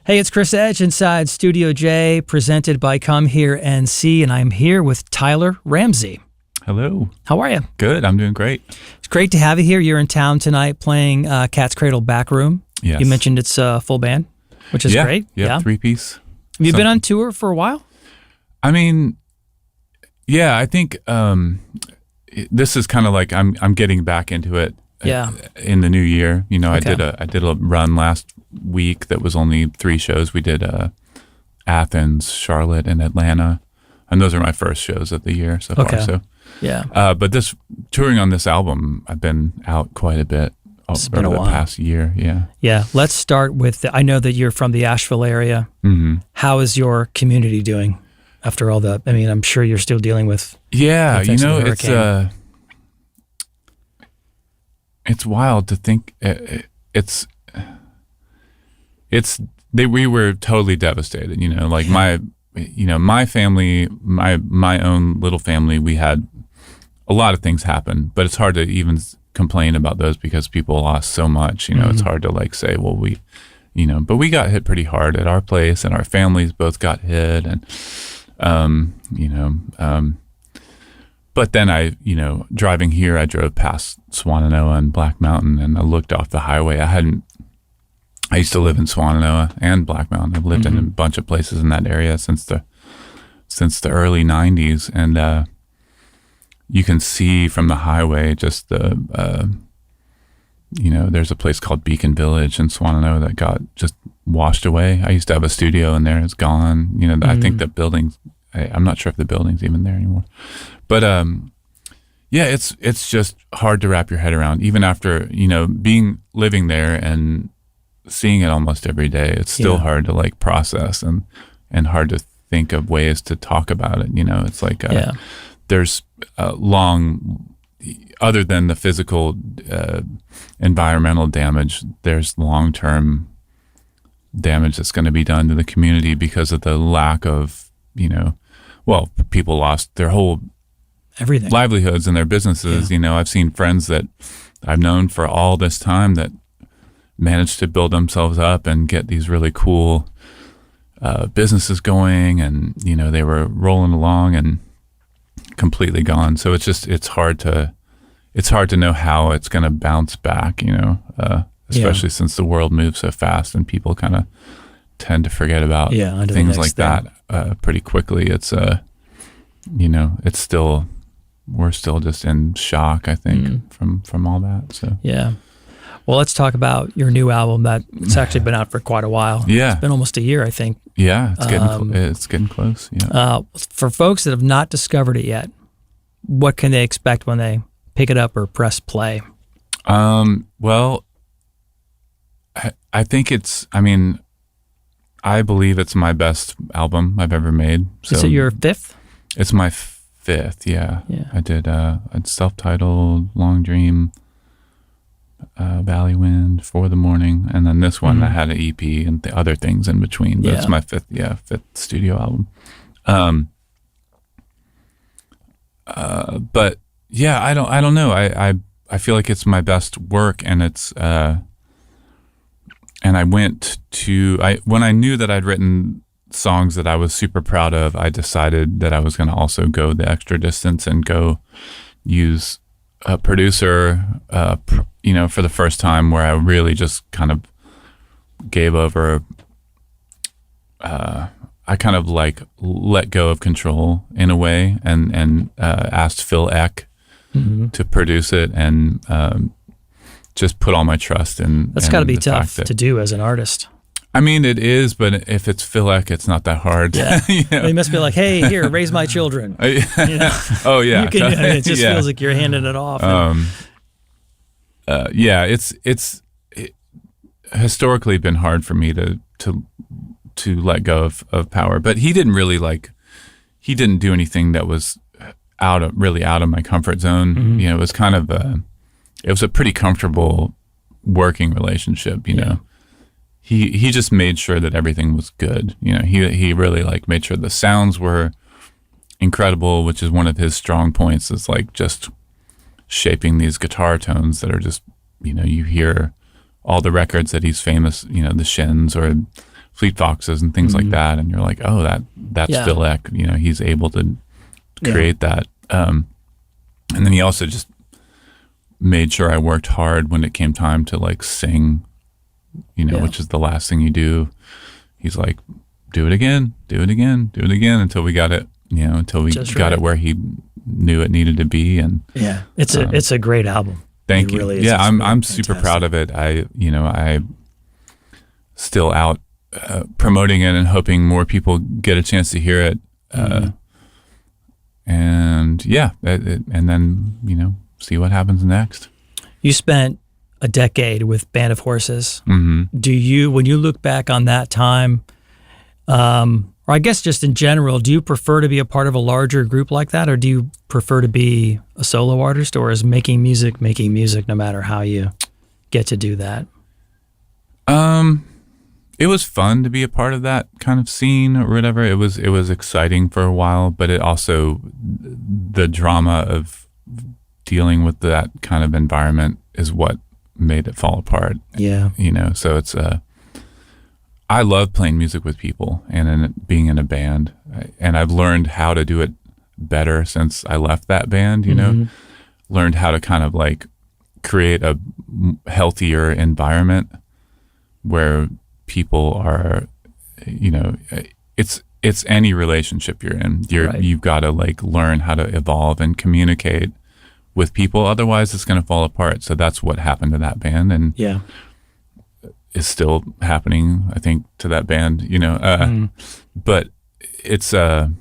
Hey, it's Chris Edge inside Studio J, presented by Come Here and See, and I'm here with Tyler Ramsey. Hello. How are you? Good. I'm doing great. It's great to have you here. You're in town tonight playing Cat's Cradle Back Room. Yes. You mentioned it's a full band, which is great. Yeah, 3-piece. Have you been on tour for a while? I mean, yeah, I think this is kind of like I'm getting back into it. In the new year. You know, okay. I did a run last week that was only 3 shows. We did Athens, Charlotte, and Atlanta, and those are my first shows of the year so far. So but this touring on this album, I've been out quite a bit over the past year. Yeah. Let's start with I know that you're from the Asheville area. Mm-hmm. How is your community doing after all that? I mean, I'm sure you're still dealing with you know, it's wild to think. We were totally devastated. You know, like my family, my own little family, we had a lot of things happen, but it's hard to even complain about those because people lost so much. You know, It's hard to like say, well, but we got hit pretty hard at our place, and our families both got hit, and But then driving here, I drove past Swannanoa and Black Mountain, and I looked off the highway. I used to live in Swannanoa and Black Mountain. I've lived in a bunch of places in that area since the early 90s. And you can see from the highway just there's a place called Beacon Village in Swannanoa that got just washed away. I used to have a studio in there. It's gone. You know, I think the buildings, I'm not sure if the building's even there anymore. But it's just hard to wrap your head around, even after living there and seeing it almost every day. It's still hard to like process and hard to think of ways to talk about it. You know, it's like there's other than the physical environmental damage, there's long-term damage that's going to be done to the community because of the lack of people lost their whole everything, livelihoods and their businesses. You know, I've seen friends that I've known for all this time that managed to build themselves up and get these really cool businesses going, and they were rolling along and completely gone. So it's hard to know how it's going to bounce back. Especially since the world moves so fast and people kind of tend to forget about things like that pretty quickly. It's we're still just in shock, I think, from all that. So well, let's talk about your new album that it's actually been out for quite a while. It's been almost a year, I think. It's getting close. For folks that have not discovered it yet, what can they expect when they pick it up or press play? Well, I think I believe it's my best album I've ever made. So is it your 5th? It's my 5th, yeah. I did a self-titled, Long Dream, Valley Wind, For the Morning, and then this one I had an EP and the other things in between. But it's my 5th studio album. But yeah, I don't know. I feel like it's my best work, and it's and I went to when I knew that I'd written songs that I was super proud of, I decided that I was going to also go the extra distance and go use a producer, for the first time, where I really just kind of gave over. I kind of like let go of control in a way, and asked Phil Eck to produce it, and just put all my trust in. That's got to be tough to do as an artist. I mean, it is, but if it's Phil Eck, it's not that hard. Yeah. He must be like, hey, here, raise my children. Oh, yeah. It just feels like you're handing it off. It's historically been hard for me to let go of power, but he didn't really he didn't do anything that was out of my comfort zone. It was kind of it was a pretty comfortable working relationship, you know. He just made sure that everything was good. He really made sure the sounds were incredible, which is one of his strong points, is just shaping these guitar tones that are just, you hear all the records that he's famous, the Shins or Fleet Foxes and things like that, and you're like, oh, that's Phil Eck. You know, he's able to create that. And then he also just made sure I worked hard when it came time to like sing, you know, which is the last thing you do. He's like, do it again until we got it, you know, until we got it where he knew it needed to be. And it's a great album. Thank you. Really is. Yeah, I'm super proud of it. I still out promoting it and hoping more people get a chance to hear it. And and then, you know, see what happens next. You spent a decade with Band of Horses. Do you, when you look back on that time, or I guess just in general, do you prefer to be a part of a larger group like that, or do you prefer to be a solo artist, or is making music no matter how you get to do that? It was fun to be a part of that kind of scene or whatever. It was exciting for a while, but it also, the drama of dealing with that kind of environment is what made it fall apart. Yeah. You know, so it's I love playing music with people and being in a band, and I've learned how to do it better since I left that band, you know, learned how to kind of like create a healthier environment where people are, you know, it's any relationship you're in. You've got to like learn how to evolve and communicate with people. Otherwise it's going to fall apart. So that's what happened to that band, and is still happening, I think, to that band, you know, but it's fun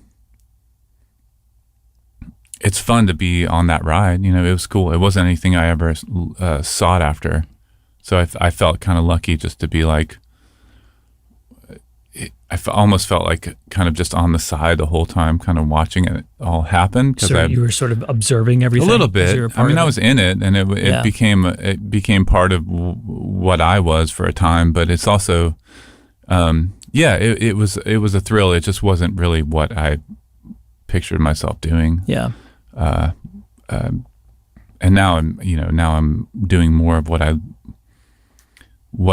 to be on that ride. You know, it was cool. It wasn't anything I ever sought after. So I felt kind of lucky just to be like, almost felt like kind of just on the side the whole time, kind of watching it all happen. So you were sort of observing everything? A little bit. I mean, I was in it, and it became part of what I was for a time, but it's also, it was a thrill. It just wasn't really what I pictured myself doing. Yeah. And now I'm doing more of what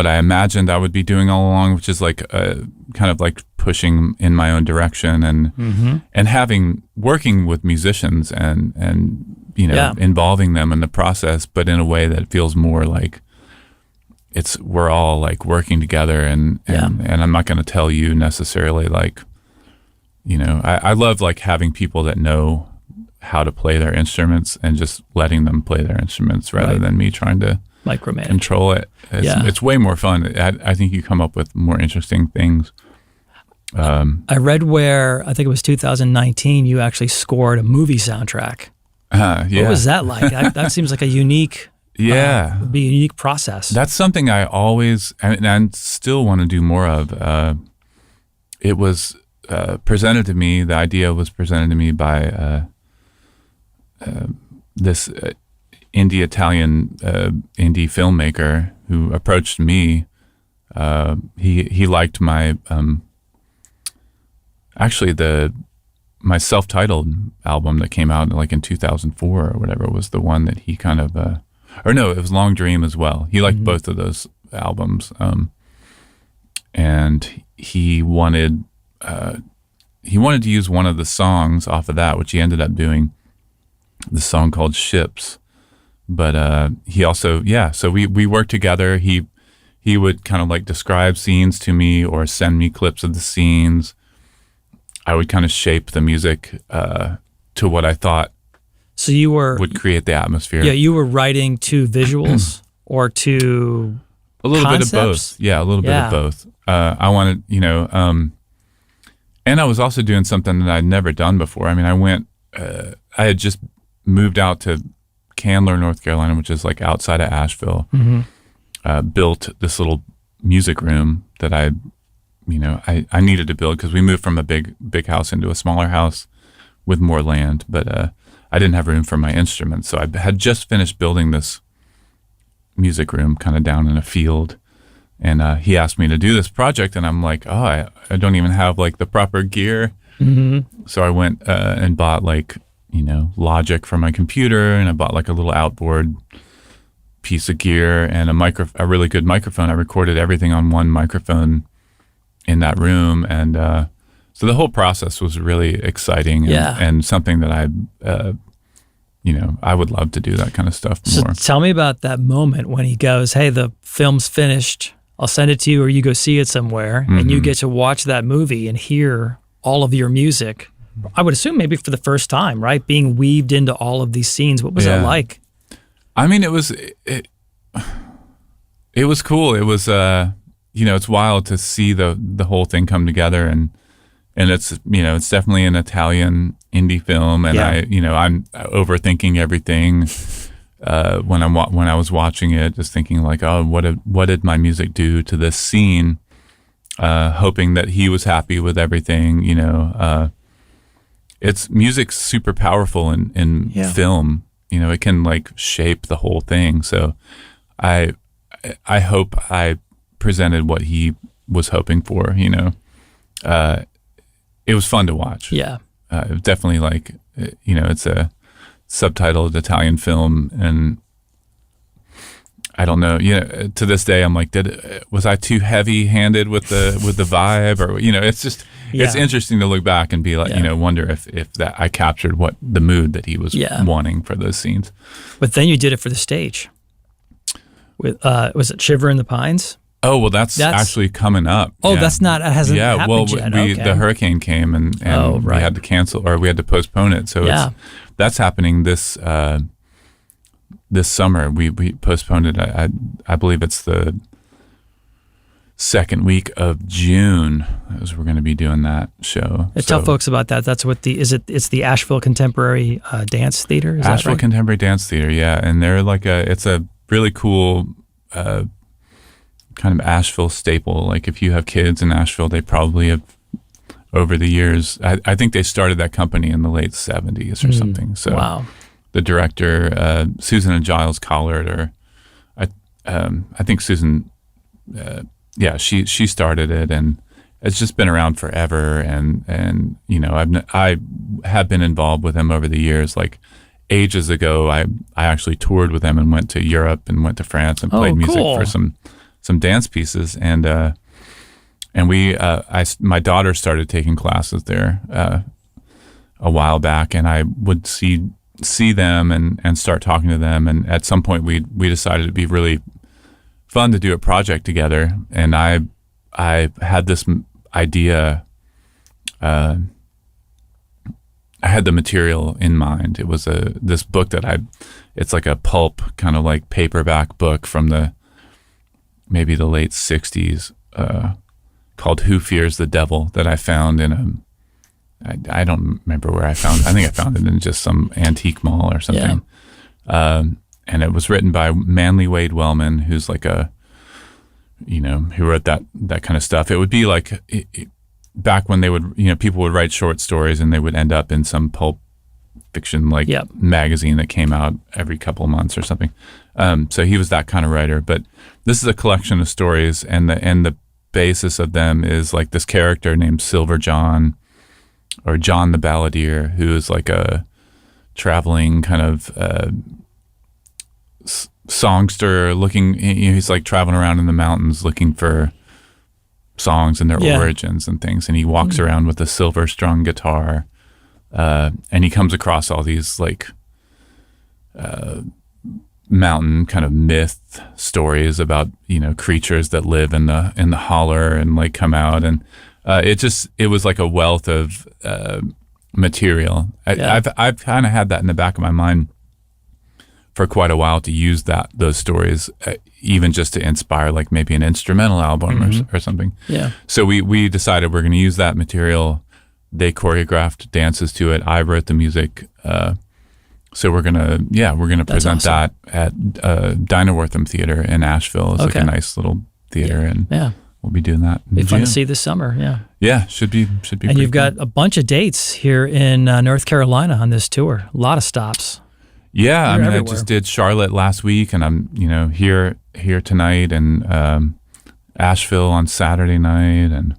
I imagined I would be doing all along, which is like kind of like pushing in my own direction and working with musicians and you know, involving them in the process, but in a way that feels more like we're all like working together and I'm not going to tell you necessarily, like, you know, I love like having people that know how to play their instruments and just letting them play their instruments rather than me trying to micromanage, control it. It's way more fun. I think you come up with more interesting things. I read where, I think it was 2019, you actually scored a movie soundtrack. What was that like? That seems like a unique, would be a unique process. That's something I always, and still want to do more of. It was presented to me, the idea was presented to me by this Italian indie filmmaker who approached me. He liked my my self-titled album that came out like in 2004 or whatever was the one that he kind of or no, it was Long Dream as well. He liked both of those albums, and he wanted to use one of the songs off of that, which he ended up doing, the song called Ships. But he also, so we worked together. He would kind of like describe scenes to me or send me clips of the scenes. I would kind of shape the music to what I thought would create the atmosphere. Yeah, you were writing to visuals or to a little concepts? bit of both. Yeah, a little bit of both. I wanted, you know, and I was also doing something that I'd never done before. I mean, I had just moved out to Candler, North Carolina, which is like outside of Asheville. Built this little music room that I needed to build because we moved from a big house into a smaller house with more land, but I didn't have room for my instruments. So I had just finished building this music room kind of down in a field, and he asked me to do this project, and I'm like, I don't even have like the proper gear. So I went and bought like, you know, Logic for my computer, and I bought like a little outboard piece of gear and a really good microphone. I recorded everything on one microphone in that room, and so the whole process was really exciting, and something that I would love to do that kind of stuff more. So tell me about that moment when he goes, "Hey, the film's finished. I'll send it to you, or you go see it somewhere," and you get to watch that movie and hear all of your music. I would assume maybe for the first time, right? Being weaved into all of these scenes. What was that like? I mean, it was cool. It was, it's wild to see the whole thing come together, and it's, it's definitely an Italian indie film, and I'm overthinking everything when I was watching it, just thinking like, oh, what did my music do to this scene? Hoping that he was happy with everything. It's music's super powerful in film. It can like shape the whole thing. So I hope I presented what he was hoping for. It was fun to watch. Yeah. It was definitely like, it's a subtitled Italian film, and I don't know, to this day I'm like, was I too heavy-handed with the vibe, or it's just it's interesting to look back and be like, wonder if that I captured what the mood that he was wanting for those scenes. But then you did it for the stage. With was it Shiver in the Pines? Oh, well, that's actually coming up. Oh, that hasn't happened yet. The hurricane came and we had to cancel, or we had to postpone it. So that's happening this summer. We postponed it. I believe it's the second week of June as we're going to be doing that show. Tell folks about that. That's what it's the Asheville Contemporary Dance Theater. Is Asheville that right? Contemporary Dance Theater, yeah. And they're like it's a really cool kind of Asheville staple. Like if you have kids in Asheville, they probably have over the years. I think they started that company in the late 70s or something. So wow. The director, Susan and Giles Collard, or I think Susan, she started it, and it's just been around forever. And I have been involved with them over the years. Like ages ago, I actually toured with them and went to Europe and went to France and played music for some dance pieces. And my daughter started taking classes there a while back, and I would see them and start talking to them. And at some point we decided it'd be really fun to do a project together. And I had this idea, I had the material in mind. It was this book that it's like a pulp kind of like paperback book from maybe the late 60s, called Who Fears the Devil, that I found in I don't remember where I found it. I think I found it in just some antique mall or something. Yeah. And it was written by Manly Wade Wellman, who's like who wrote that kind of stuff. It would be like back when they would, people would write short stories and they would end up in some pulp fiction magazine that came out every couple of months or something. So he was that kind of writer. But this is a collection of stories, and the basis of them is like this character named Silver John, or John the Balladeer, who is like a traveling kind of songster looking. He's like traveling around in the mountains looking for songs and their origins and things. And he walks around with a silver strung guitar, and he comes across all these like mountain kind of myth stories about creatures that live in the holler and like come out, and it was like a wealth of material. I've kind of had that in the back of my mind for quite a while, to use those stories even just to inspire like maybe an instrumental album or something. Yeah. So we decided we're going to use that material. They choreographed dances to it. I wrote the music. So we're gonna present that at Dynawortham Theater in Asheville. It's like a nice little theater, and we'll be doing that. Be fun to see this summer. Yeah. Yeah, should be. And you've got a bunch of dates here in North Carolina on this tour. A lot of stops. Yeah, I just did Charlotte last week, and I'm here tonight, and Asheville on Saturday night, and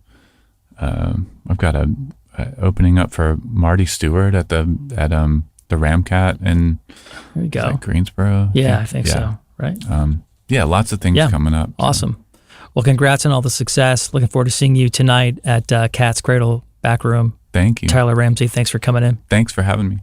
I've got a opening up for Marty Stewart at the Ramcat in there you go. Greensboro. Yeah, I think so. Right. Lots of things coming up. Awesome. Well, congrats on all the success. Looking forward to seeing you tonight at Cat's Cradle Back Room. Thank you. Tyler Ramsey, thanks for coming in. Thanks for having me.